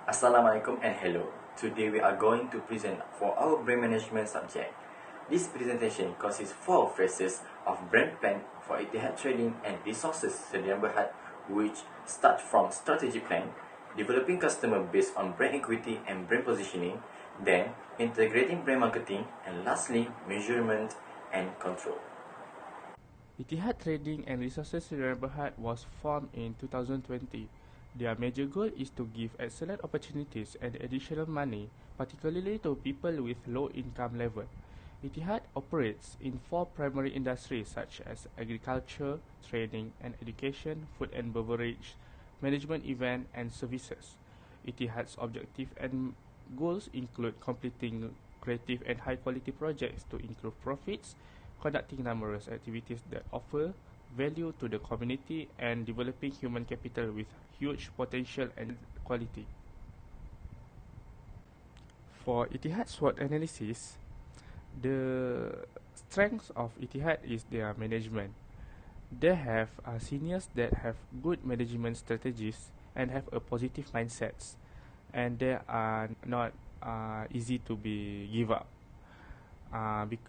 Assalamualaikum and hello. Today we are going to present for our brand management subject. This presentation consists 4 phases of brand plan for Etihad Trading and Resources Sdn Bhd, which start from strategy plan, developing customer based on brand equity and brand positioning, then integrating brand marketing, and lastly measurement and control. Etihad Trading and Resources Sdn Bhd was formed in 2020. Their major goal is to give excellent opportunities and additional money, particularly to people with low income level. Etihad operates in 4 primary industries such as agriculture, trading and education, food and beverage, management event and services. Etihad's objective and goals include completing creative and high quality projects to improve profits, conducting numerous activities that offer value to the community, and developing human capital with huge potential and quality. For Etihad SWOT analysis, the strengths of Etihad is their management. They have seniors that have good management strategies and have a positive mindsets, and they are not easy to be give up.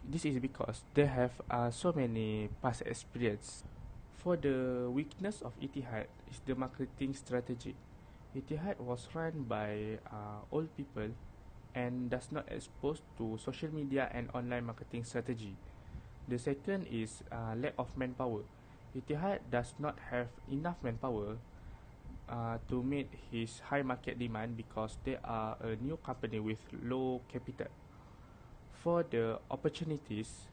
This is because they have so many past experience. For the weakness of Etihad is the marketing strategy. Etihad was run by old people and does not expose to social media and online marketing strategy. The second is lack of manpower. Etihad does not have enough manpower to meet his high market demand because they are a new company with low capital. For the opportunities,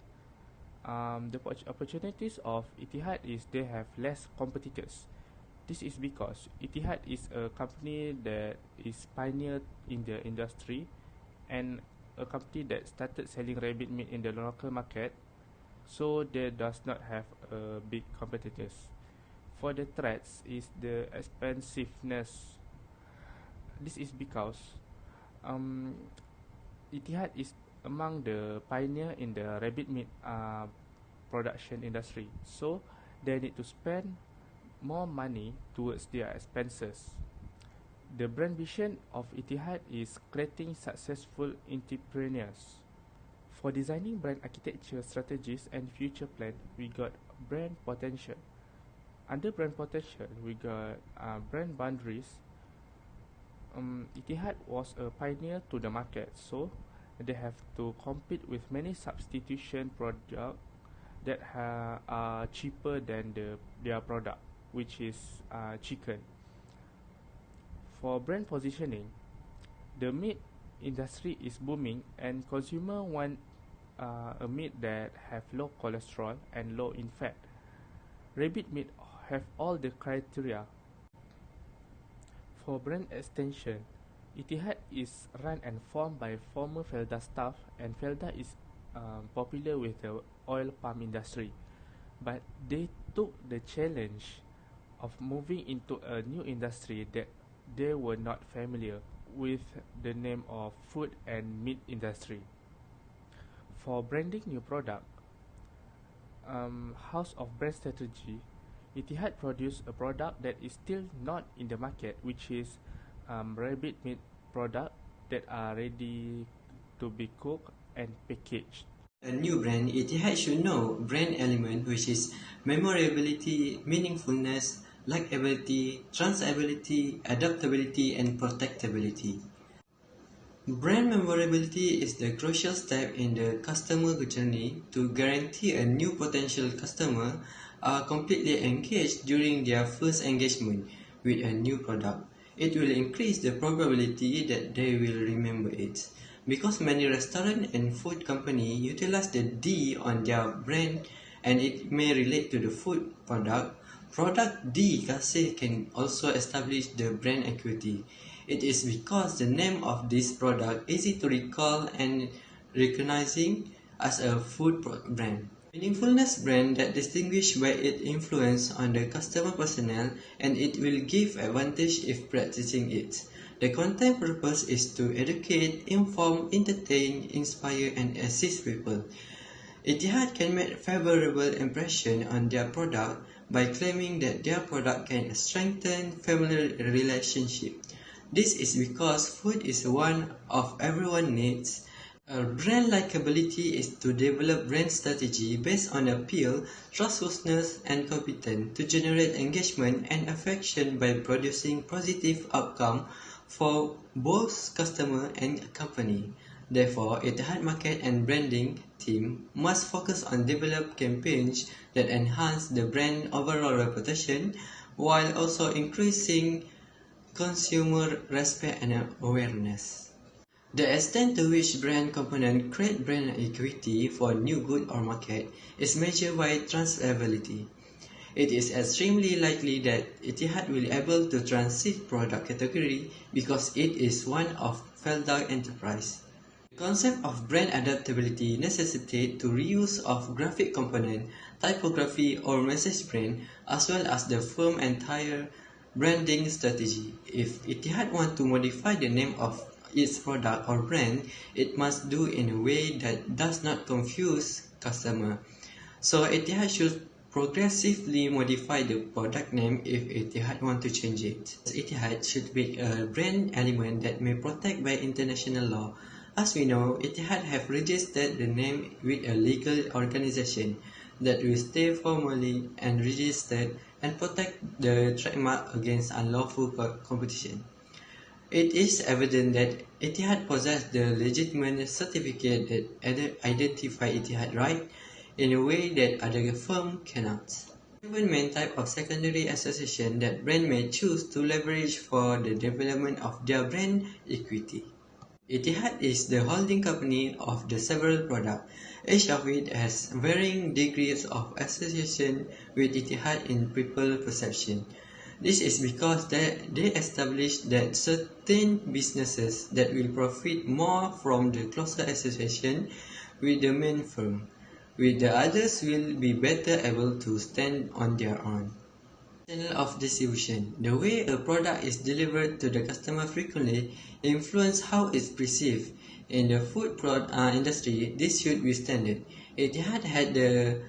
the opportunities of Etihad is they have less competitors. This is because Etihad is a company that is pioneered in the industry and a company that started selling rabbit meat in the local market, so they does not have big competitors. For the threats is the expensiveness. This is because Etihad is among the pioneer in the rabbit meat production industry, so they need to spend more money towards their expenses. The brand vision of Etihad is creating successful entrepreneurs. For designing brand architecture strategies and future plan, we got brand potential. Under brand potential, we got brand boundaries. Etihad was a pioneer to the market, so they have to compete with many substitution products that are cheaper than their product, which is chicken. For brand positioning, the meat industry is booming and consumer want a meat that have low cholesterol and low in fat. Rabbit meat have all the criteria. For brand extension, Etihad is run and formed by former Felda staff, and Felda is popular with the oil palm industry. But they took the challenge of moving into a new industry that they were not familiar with, the name of food and meat industry. For branding new product, house of brand strategy, Etihad produced a product that is still not in the market, which is rabbit meat product that are ready to be cooked and packaged. A new brand, Etihad should know brand element, which is memorability, meaningfulness, likability, transability, adaptability, and protectability. Brand memorability is the crucial step in the customer journey to guarantee a new potential customer are completely engaged during their first engagement with a new product. It will increase the probability that they will remember it. Because many restaurant and food company utilize the D on their brand, and it may relate to the food product, product D Kasih can also establish the brand equity. It is because the name of this product easy to recall and recognizing as a food brand. Meaningfulness brand that distinguish by its influence on the customer personnel, and it will give advantage if practicing it. The content purpose is to educate, inform, entertain, inspire, and assist people. Etihad can make favorable impression on their product by claiming that their product can strengthen family relationship. This is because food is one of everyone's needs. Brand likability is to develop brand strategy based on appeal, trustworthiness, and competence to generate engagement and affection by producing positive outcome for both customer and company. Therefore, Etihad Market and Branding team must focus on develop campaigns that enhance the brand overall reputation while also increasing consumer respect and awareness. The extent to which brand components create brand equity for new good or market is measured by transferability. It is extremely likely that Etihad will be able to transit product category because it is one of failed enterprise. The concept of brand adaptability necessitates the reuse of graphic component, typography or message brand as well as the firm's entire branding strategy. If Etihad wants to modify the name of its product or brand, it must do in a way that does not confuse customer. So Etihad should progressively modify the product name if Etihad want to change it. Etihad should be a brand element that may protect by international law. As we know, Etihad have registered the name with a legal organization that will stay formally and registered and protect the trademark against unlawful competition. It is evident that Etihad possesses the legitimate certificate that identify Etihad right in a way that other firms cannot. Even main type of secondary association that brand may choose to leverage for the development of their brand equity. Etihad is the holding company of the several products, each of it has varying degrees of association with Etihad in people perception. This is because they established that certain businesses that will profit more from the closer association with the main firm, while the others will be better able to stand on their own. Channel of distribution. The way a product is delivered to the customer frequently influences how it's perceived. In the food industry, this should be standard. Etihad had the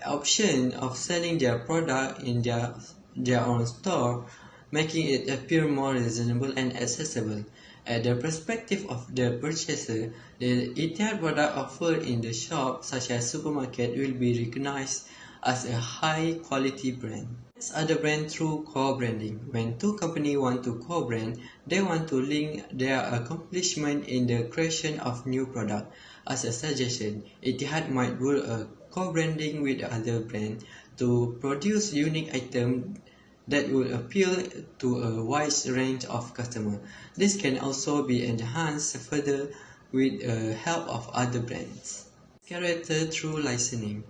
option of selling their product in their own store, making it appear more reasonable and accessible. At the perspective of the purchaser, the Etihad product offered in the shop, such as supermarket, will be recognized as a high-quality brand. As other brand through co-branding. When two companies want to co-brand, they want to link their accomplishment in the creation of new product. As a suggestion, Etihad might rule a co-branding with other brand to produce unique items that will appeal to a wide range of customers. This can also be enhanced further with the help of other brands. Character through licensing.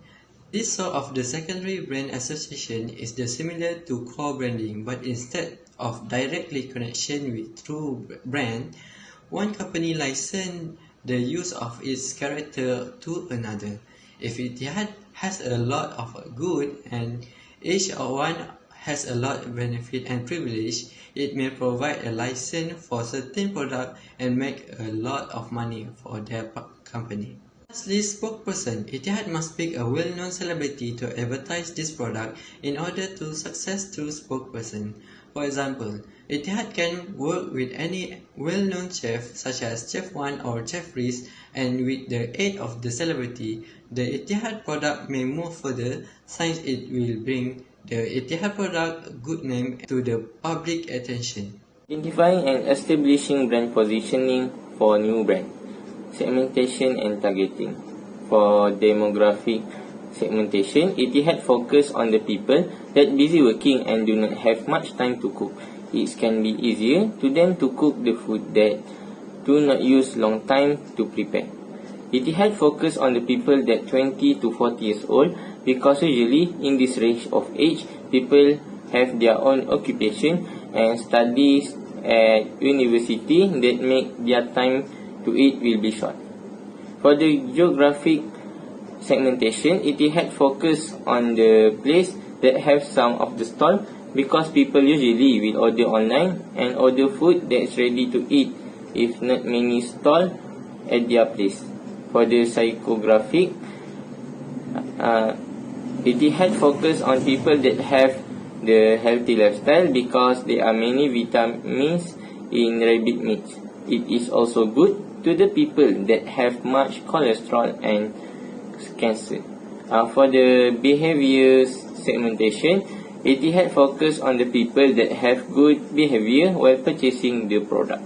This sort of the secondary brand association is similar to co-branding, but instead of directly connection with true brand, one company license the use of its character to another. If Etihad has a lot of good and each one has a lot of benefit and privilege, it may provide a license for certain product and make a lot of money for their company. Lastly, spokesperson. Etihad must pick a well-known celebrity to advertise this product in order to success through spokesperson. For example, Etihad can work with any well-known chef such as Chef Wan or Chef Riz, and with the aid of the celebrity, the Etihad product may move further since it will bring the Etihad product good name to the public attention. Identifying and establishing brand positioning for new brand. Segmentation and targeting. For demographic segmentation, Etihad focus on the people that busy working and do not have much time to cook. It can be easier to them to cook the food that do not use long time to prepare. Etihad focus on the people that 20 to 40 years old because usually in this range of age, people have their own occupation and studies at university that make their time to eat will be short. For the geographic segmentation, Etihad focus on the place that have some of the stall because people usually will order online and order food that's ready to eat if not many stall at their place. For the psychographic, Etihad focus on people that have the healthy lifestyle because there are many vitamins in rabbit meat. It is also good to the people that have much cholesterol and cancer. For the behavior segmentation, Etihad focus on the people that have good behavior while purchasing the product.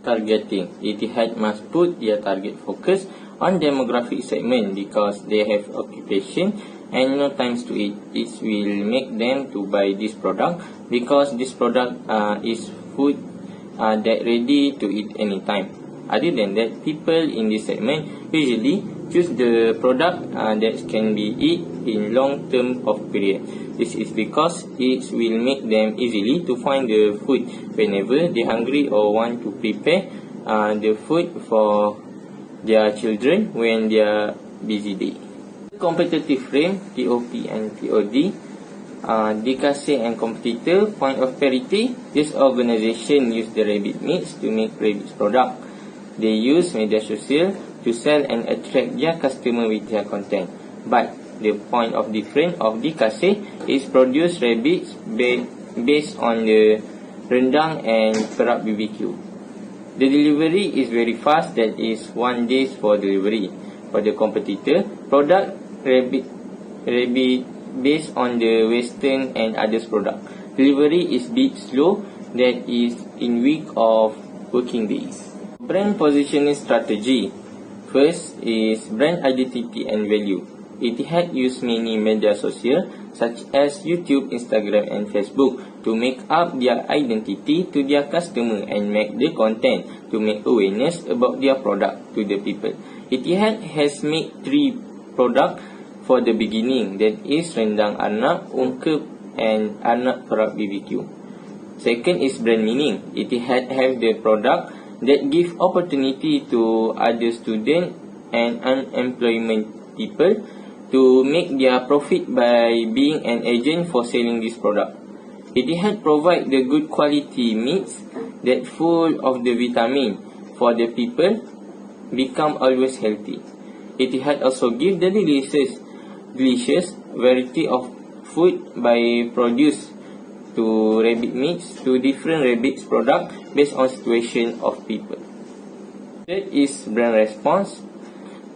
Targeting. Etihad must put their target focus on demographic segment because they have occupation and no time to eat. It will make them to buy this product because this product is food that ready to eat anytime. Other than that, people in this segment usually choose the product that can be eat in long term of period. This is because it will make them easily to find the food whenever they hungry or want to prepare the food for their children when they are busy day. Competitive frame, TOP and TOD, Dikasih and competitor, point of parity. This organization use the rabbit meats to make rabbit product. They use media social to sell and attract their customer with their content. But the point of difference of Dikasih is produce rabbits based on the rendang and perak BBQ. The delivery is very fast, that is 1 day for delivery. For the competitor, product rabbit based on the western and others product. Delivery is bit slow, that is in week of working days. Brand positioning strategy. First is brand identity and value. Etihad use many media social such as YouTube, Instagram and Facebook to make up their identity to their customer and make the content to make awareness about their product to the people. Etihad has made 3 products for the beginning, that is rendang arnab, ungkep and arnab perak BBQ. Second is brand meaning. Etihad have the product that give opportunity to other student and unemployment people to make their profit by being an agent for selling this product. Etihad provide the good quality meats that full of the vitamin for the people become always healthy. Etihad also give the delicious variety of food by produce to rabbit meats to different rabbits product based on situation of people. Third is brand response.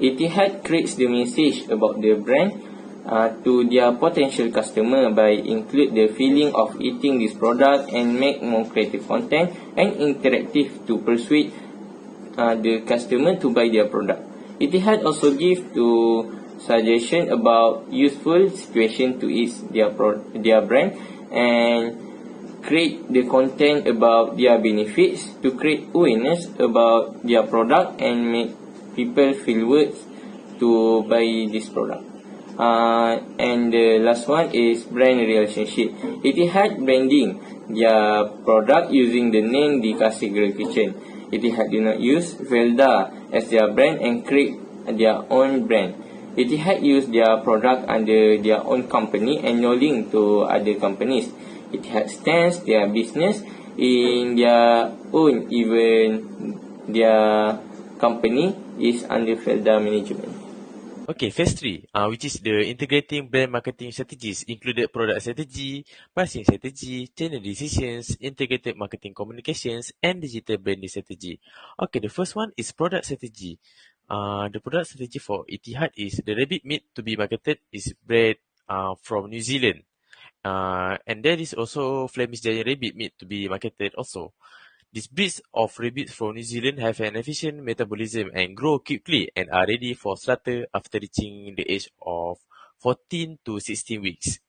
Etihad creates the message about the brand to their potential customer by include the feeling of eating this product and make more creative content and interactive to persuade the customer to buy their product. Etihad also give to suggestion about useful situation to use their brand and create the content about their benefits to create awareness about their product and make people feel worth to buy this product. And the last one is brand relationship. Etihad branding their product using the name Dikasih Grill Kitchen. Etihad do not use Velda as their brand and create their own brand. Etihad use their product under their own company and no link to other companies. Etihad stands their business in their own, even their company is under Velda management. Okay, phase 3, which is the integrating brand marketing strategies, included product strategy, pricing strategy, channel decisions, integrated marketing communications, and digital branding strategy. Okay, the first one is product strategy. The product strategy for Etihad is the rabbit meat to be marketed is bred from New Zealand. And there is also Flemish Giant rabbit meat to be marketed also. These breeds of rabbits from New Zealand have an efficient metabolism and grow quickly and are ready for slaughter after reaching the age of 14 to 16 weeks.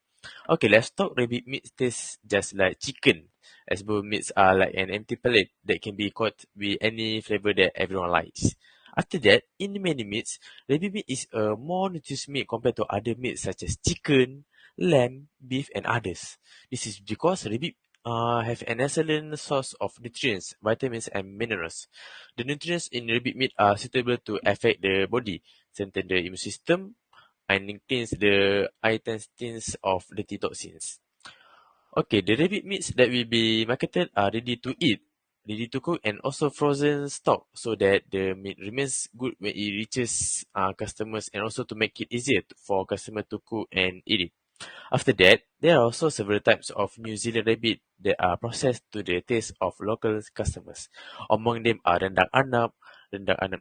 Okay, let's talk rabbit meat tastes just like chicken, as both meats are like an empty palate that can be caught with any flavor that everyone likes. After that, in many meats, rabbit meat is a more nutritious meat compared to other meats such as chicken, lamb, beef, and others. This is because rabbit have an excellent source of nutrients, vitamins, and minerals. The nutrients in rabbit meat are suitable to affect the body, strengthen the immune system, and cleanse the intestines of dirty toxins. Okay, the rabbit meats that will be marketed are ready to eat, ready to cook, and also frozen stock so that the meat remains good when it reaches customers and also to make it easier for customer to cook and eat it. After that, there are also several types of New Zealand rabbit that are processed to the taste of local customers. Among them are rendang anap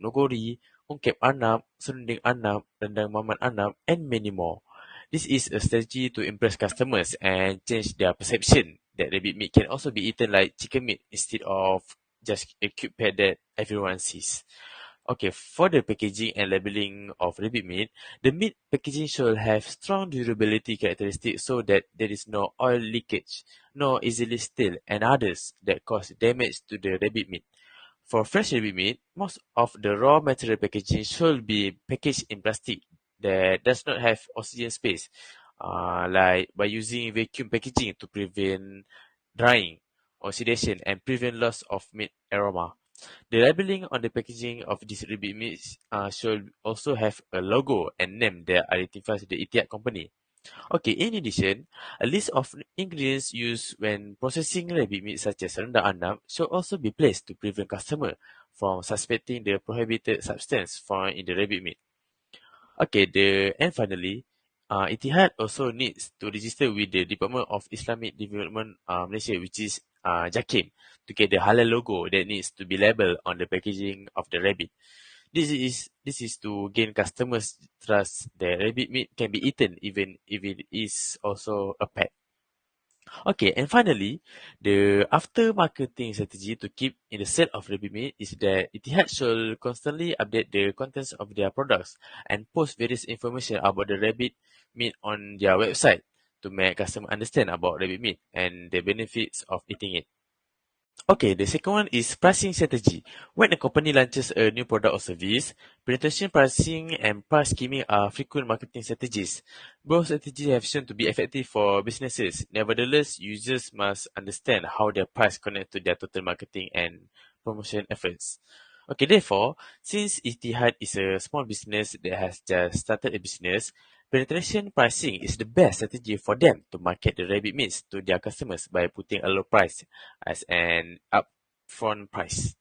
nogori, ungkep anap, serunding anap, rendang maman anap, and many more. This is a strategy to impress customers and change their perception that rabbit meat can also be eaten like chicken meat instead of just a cute pet that everyone sees. Okay, for the packaging and labeling of rabbit meat, the meat packaging should have strong durability characteristics so that there is no oil leakage, no easily stale, and others that cause damage to the rabbit meat. For fresh rabbit meat, most of the raw material packaging should be packaged in plastic that does not have oxygen space, like by using vacuum packaging to prevent drying, oxidation, and prevent loss of meat aroma. The labeling on the packaging of these rabbit meats should also have a logo and name that identifies the Etihad company. Okay, in addition, a list of ingredients used when processing rabbit meat such as rendang anam should also be placed to prevent customer from suspecting the prohibited substance found in the rabbit meat. Okay, and finally, Etihad also needs to register with the Department of Islamic Development Malaysia, which is JAKIM, to get the halal logo that needs to be labelled on the packaging of the rabbit. This is to gain customers' trust that rabbit meat can be eaten even if it is also a pet. Okay, and finally, the after-marketing strategy to keep in the sale of rabbit meat is that Etihad should constantly update the contents of their products and post various information about the rabbit meat on their website to make customers understand about rabbit meat and the benefits of eating it. Okay, the second one is pricing strategy. When a company launches a new product or service, penetration pricing and price skimming are frequent marketing strategies. Both strategies have shown to be effective for businesses. Nevertheless, users must understand how their price connects to their total marketing and promotion efforts. Okay, therefore, since Etihad is a small business that has just started a business, penetration pricing is the best strategy for them to market the rabbit meats to their customers by putting a low price as an upfront price.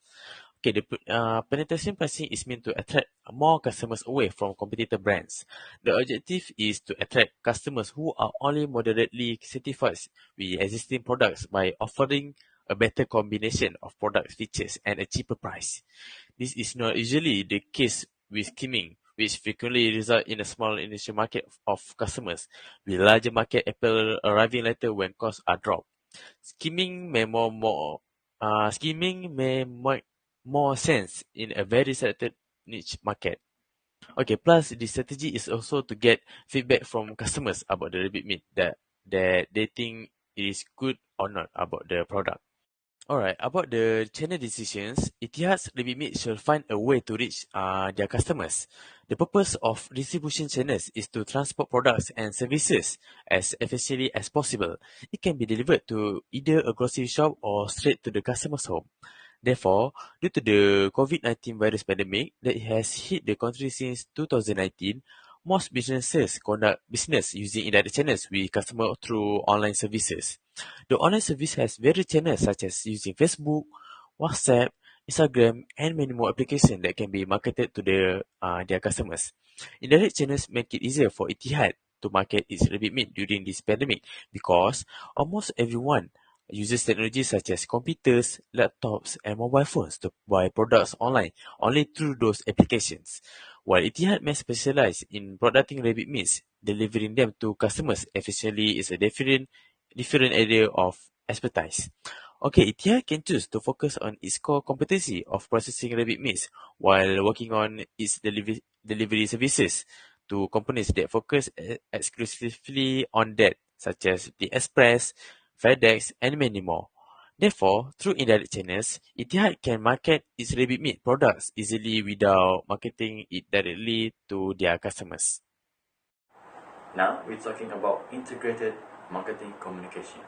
Okay, the penetration pricing is meant to attract more customers away from competitor brands. The objective is to attract customers who are only moderately satisfied with existing products by offering a better combination of product features and a cheaper price. This is not usually the case with skimming, which frequently result in a small initial market of customers, with larger market appeal arriving later when costs are dropped. Skimming may make more sense in a very selected niche market. Okay, plus the strategy is also to get feedback from customers about the rabbit meat that they think is good or not about the product. Alright, about the channel decisions, Etihad's rabbit meat should find a way to reach their customers. The purpose of distribution channels is to transport products and services as efficiently as possible. It can be delivered to either a grocery shop or straight to the customer's home. Therefore, due to the COVID-19 virus pandemic that has hit the country since 2019, most businesses conduct business using indirect channels with customers through online services. The online service has various channels such as using Facebook, WhatsApp, Instagram, and many more applications that can be marketed to their customers. Indirect channels make it easier for Etihad to market its rabbit meat during this pandemic because almost everyone uses technologies such as computers, laptops, and mobile phones to buy products online only through those applications. While Etihad may specialize in producing rabbit meats, delivering them to customers efficiently is a different area of expertise. Okay, Etihad can choose to focus on its core competency of processing rabbit meats while working on its delivery services to companies that focus exclusively on that, such as the Express, FedEx, and many more. Therefore, through indirect channels, Etihad can market its rabbit meat products easily without marketing it directly to their customers. Now we're talking about integrated marketing communication.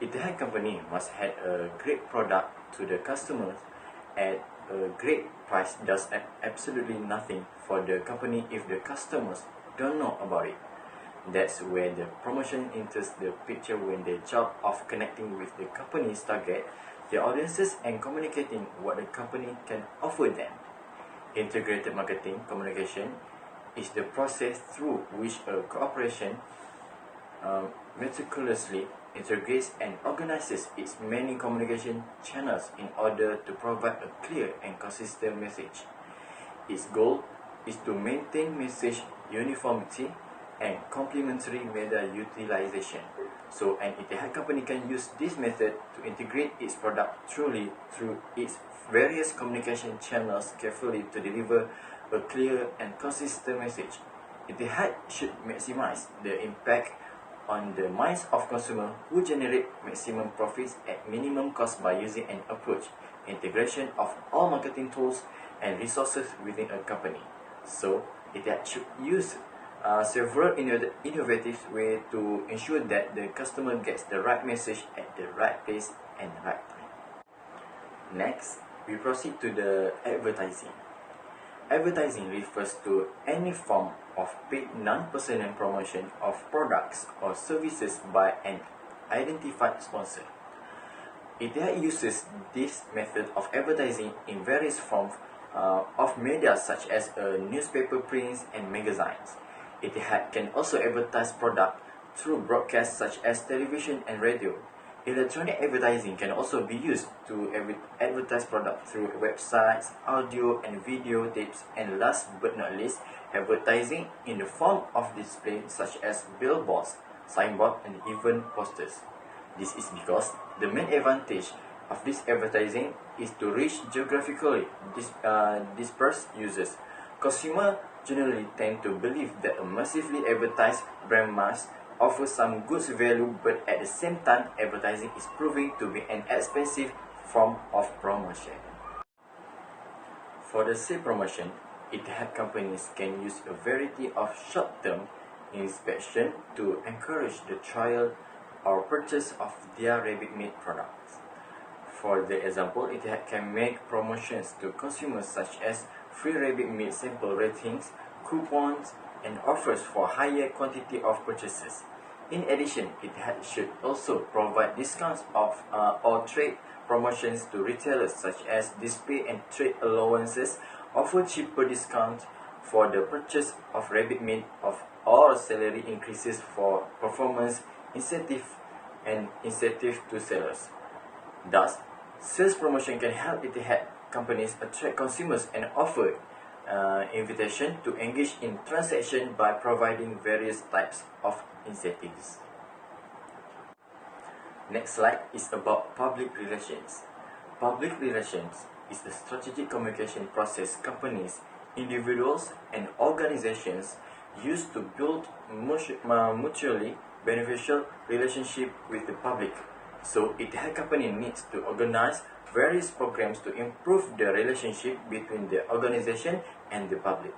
Etihad company must have a great product to the customers at a great price does absolutely nothing for the company if the customers don't know about it. That's where the promotion enters the picture when the job of connecting with the company's target, the audiences, and communicating what the company can offer them. Integrated marketing communication is the process through which a corporation meticulously integrates and organizes its many communication channels in order to provide a clear and consistent message. Its goal is to maintain message uniformity and complementary media utilization. So an Etihad company can use this method to integrate its product truly through its various communication channels carefully to deliver a clear and consistent message. Etihad should maximize the impact on the minds of consumers who generate maximum profits at minimum cost by using an approach, integration of all marketing tools and resources within a company. So Etihad should use several innovative ways to ensure that the customer gets the right message at the right place and right time. Next, we proceed to the advertising. Advertising refers to any form of paid non-personal promotion of products or services by an identified sponsor. Etihad uses this method of advertising in various forms of media such as newspaper prints and magazines. Etihad can also advertise product through broadcasts such as television and radio. Electronic advertising can also be used to advertise product through websites, audio and video tapes, and last but not least, advertising in the form of display such as billboards, signboard, and even posters. This is because the main advantage of this advertising is to reach geographically dispersed users. Consumers generally tend to believe that a massively advertised brand must offer some goods value, but at the same time, advertising is proving to be an expensive form of promotion. For the same promotion, Etihad companies can use a variety of short-term inspection to encourage the trial or purchase of their rabbit meat products. For the example, Etihad can make promotions to consumers such as free rabbit meat sample ratings, coupons, and offers for higher quantity of purchases. In addition, Etihad should also provide discounts of or trade promotions to retailers such as display and trade allowances, offer cheaper discounts for the purchase of rabbit meat or salary increases for performance incentive and incentive to sellers. Thus, sales promotion can help Etihad companies attract consumers and offer invitation to engage in transaction by providing various types of incentives. Next slide is about public relations. Public relations is the strategic communication process companies, individuals, and organizations use to build mutually beneficial relationship with the public. So Etihad company needs to organize various programs to improve the relationship between the organization and the public.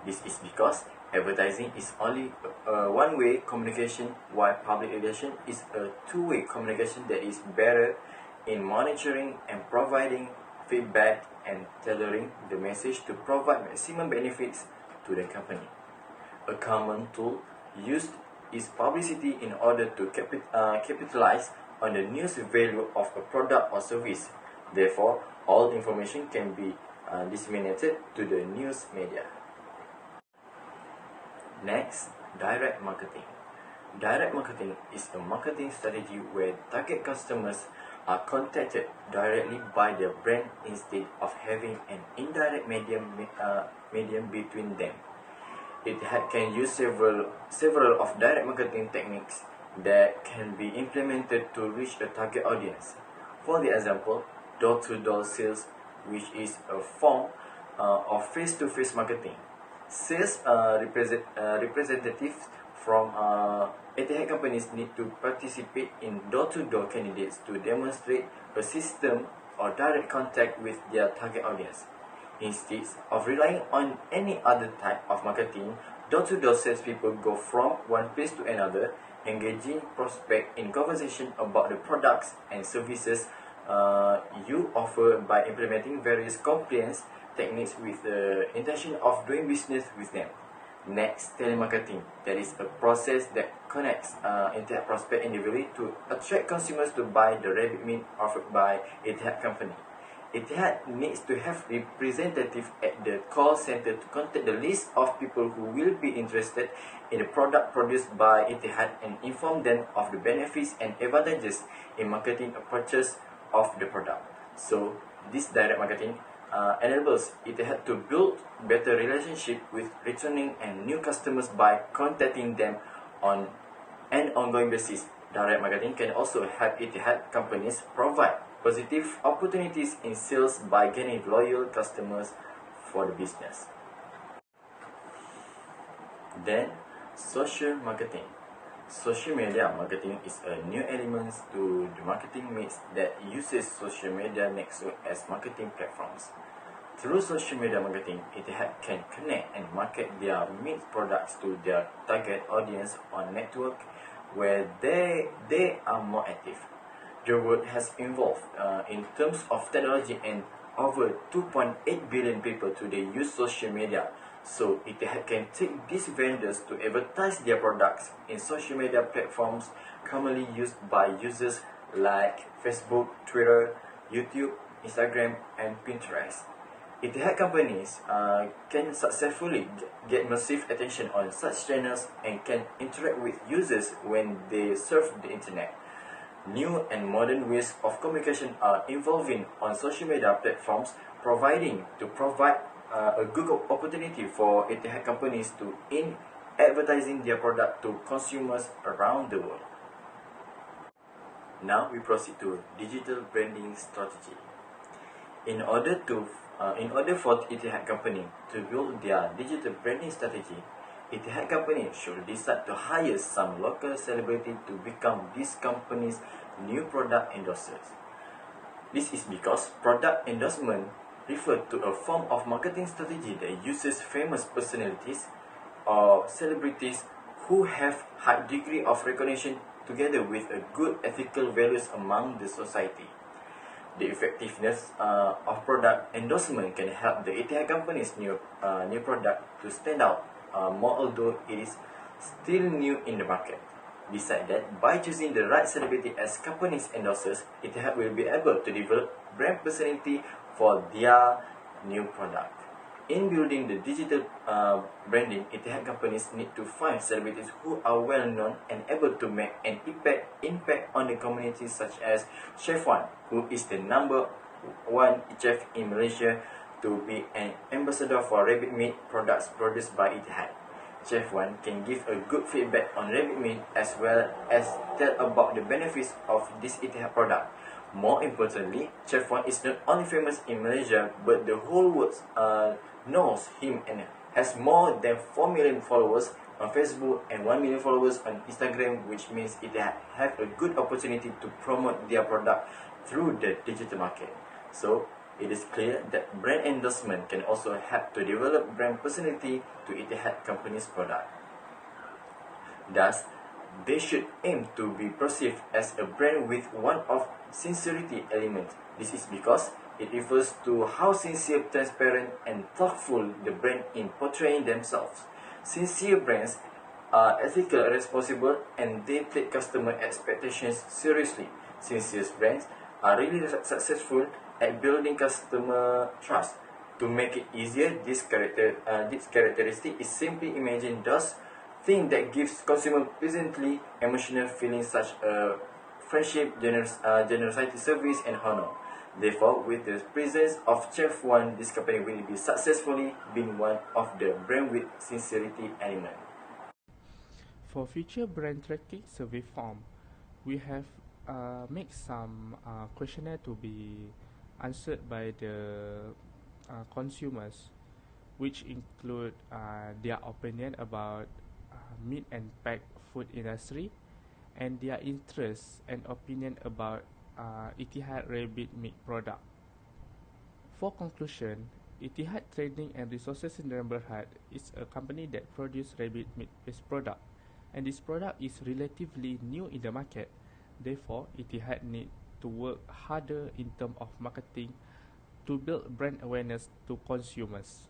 This is because advertising is only a one-way communication, while public relation is a two-way communication that is better in monitoring and providing feedback and tailoring the message to provide maximum benefits to the company. A common tool used is publicity in order to capitalize on the news value of a product or service. Therefore, all information can be disseminated to the news media. Next, direct marketing. Direct marketing is a marketing strategy where target customers are contacted directly by their brand instead of having an indirect medium between them. It can use several of direct marketing techniques that can be implemented to reach a target audience. For the example, door-to-door sales, which is a form of face-to-face marketing. Sales representatives from Etihad companies need to participate in door-to-door candidates to demonstrate a system or direct contact with their target audience. Instead of relying on any other type of marketing, door-to-door salespeople go from one place to another, engaging prospects in conversation about the products and services you offer by implementing various compliance techniques with the intention of doing business with them. Next, telemarketing. That is a process that connects Etihad prospect individually to attract consumers to buy the rabbit meat offered by Etihad company. Etihad needs to have representative at the call center to contact the list of people who will be interested in the product produced by Etihad and inform them of the benefits and advantages in marketing a purchase of the product. So this direct marketing enables Etihad to build better relationship with returning and new customers by contacting them on an ongoing basis. Direct marketing can also help Etihad companies provide positive opportunities in sales by gaining loyal customers for the business. Then, social marketing. Social media marketing is a new element to the marketing mix that uses social media network as marketing platforms. Through social media marketing, Etihad can connect and market their meat products to their target audience on network where they are more active. The world has evolved in terms of technology, and over 2.8 billion people today use social media. So Etihad can take these vendors to advertise their products in social media platforms commonly used by users like Facebook, Twitter, YouTube, Instagram, and Pinterest. Etihad companies can successfully get massive attention on such channels and can interact with users when they surf the internet. New and modern ways of communication are evolving on social media platforms, provide a good opportunity for Etihad companies to in advertising their product to consumers around the world. Now we proceed to digital branding strategy. In order for Etihad company to build their digital branding strategy, Etihad company should decide to hire some local celebrity to become this company's new product endorsers. This is because product endorsement refers to a form of marketing strategy that uses famous personalities or celebrities who have high degree of recognition together with a good ethical values among the society. The effectiveness of product endorsement can help the Etihad company's new product to stand out more, although it is still new in the market. Besides that, by choosing the right celebrity as company's endorsers, Etihad will be able to develop brand personality for their new product. In building the digital branding, Etihad companies need to find celebrities who are well known and able to make an impact on the community, such as Chef Wan, who is the #1 chef in Malaysia, to be an ambassador for rabbit meat products produced by Etihad. Chef Wan can give a good feedback on rabbit meat as well as tell about the benefits of this Etihad product. More importantly, Chef Wan is not only famous in Malaysia, but the whole world knows him and has more than 4 million followers on Facebook and 1 million followers on Instagram, which means Etihad have a good opportunity to promote their product through the digital market. So, it is clear that brand endorsement can also help to develop brand personality to Etihad company's product. Thus, they should aim to be perceived as a brand with one of sincerity element. This is because it refers to how sincere, transparent, and thoughtful the brand in portraying themselves. Sincere brands are ethical and responsible, and they take customer expectations seriously. Sincere brands are really successful at building customer trust. To make it easier, this characteristic is simply imagine those things that gives consumer pleasantly emotional feelings such as friendship, generosity, service, and honor. Therefore, with the presence of Chef Wan, this company will be successfully being one of the brand with sincerity element. For future brand tracking survey form, we have make some questionnaire to be answered by the consumers, which include their opinion about meat and packed food industry, and their interest and opinion about Etihad rabbit meat product. For conclusion, Etihad Trading and Resources in Berhad is a company that produces rabbit meat-based product, and this product is relatively new in the market. Therefore, Etihad need to work harder in terms of marketing to build brand awareness to consumers.